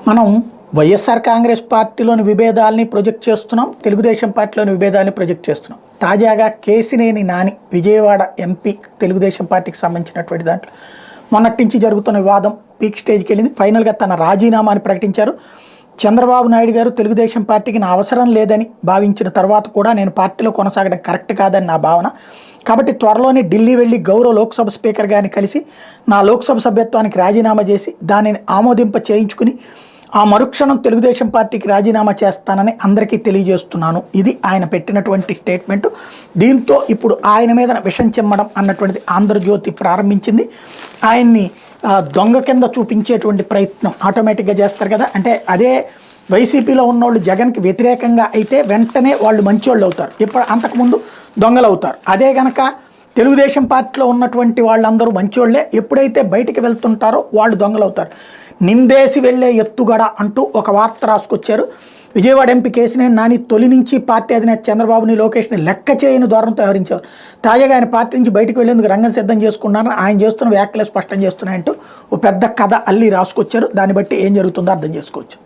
మనం వైఎస్ఆర్ కాంగ్రెస్ పార్టీలోని విభేదాలని ప్రొజెక్ట్ చేస్తున్నాం, తెలుగుదేశం పార్టీలోని విభేదాలని ప్రొజెక్ట్ చేస్తున్నాం. తాజాగా కేసినేని నాని విజయవాడ ఎంపీ తెలుగుదేశం పార్టీకి సంబంధించినటువంటి దాంట్లో మొన్నటి నుంచి జరుగుతున్న వివాదం పీక్ స్టేజ్కి వెళ్ళింది. ఫైనల్గా తన రాజీనామాని ప్రకటించారు. చంద్రబాబు నాయుడు గారు తెలుగుదేశం పార్టీకి నా అవసరం లేదని భావించిన తర్వాత కూడా నేను పార్టీలో కొనసాగడం కరెక్ట్ కాదని నా భావన, కాబట్టి త్వరలోనే ఢిల్లీ వెళ్ళి గౌరవ లోక్సభ స్పీకర్ గారిని కలిసి నా లోక్సభ సభ్యత్వానికి రాజీనామా చేసి దానిని ఆమోదింప చేయించుకుని ఆ మరుక్షణం తెలుగుదేశం పార్టీకి రాజీనామా చేస్తానని అందరికీ తెలియజేస్తున్నాను. ఇది ఆయన పెట్టినటువంటి స్టేట్మెంటు. దీంతో ఇప్పుడు ఆయన మీద విషం చెమ్మడం అన్నటువంటిది ఆంధ్రజ్యోతి ప్రారంభించింది. ఆయన్ని దొంగ కింద చూపించేటువంటి ప్రయత్నం ఆటోమేటిక్గా చేస్తారు కదా. అంటే అదే వైసీపీలో ఉన్నోళ్ళు జగన్కి వ్యతిరేకంగా అయితే వెంటనే వాళ్ళు మంచోళ్ళు అవుతారు, ఇప్పుడు అంతకుముందు దొంగలు అవుతారు. అదే కనుక తెలుగుదేశం పార్టీలో ఉన్నటువంటి వాళ్ళందరూ మంచోళ్లే, ఎప్పుడైతే బయటికి వెళ్తుంటారో వాళ్ళు దొంగలు అవుతారు. నిందేసి వెళ్లే ఎత్తుగడ అంటూ ఒక వార్త రాసుకొచ్చారు. విజయవాడ ఎంపీ కేసినేని నాని తొలి నుంచి పార్టీ అధినేత చంద్రబాబుని లోకేష్ని లెక్క చేయని ధోరణితో వ్యవహరించారు. తాజాగా ఆయన పార్టీ నుంచి బయటకు వెళ్లేందుకు రంగం సిద్ధం చేసుకున్నారని ఆయన చేస్తున్న వ్యాఖ్యలు స్పష్టం చేస్తున్నాయంటూ ఓ పెద్ద కథ అల్లి రాసుకొచ్చారు. దాన్ని బట్టి ఏం జరుగుతుందో అర్థం చేసుకోవచ్చు.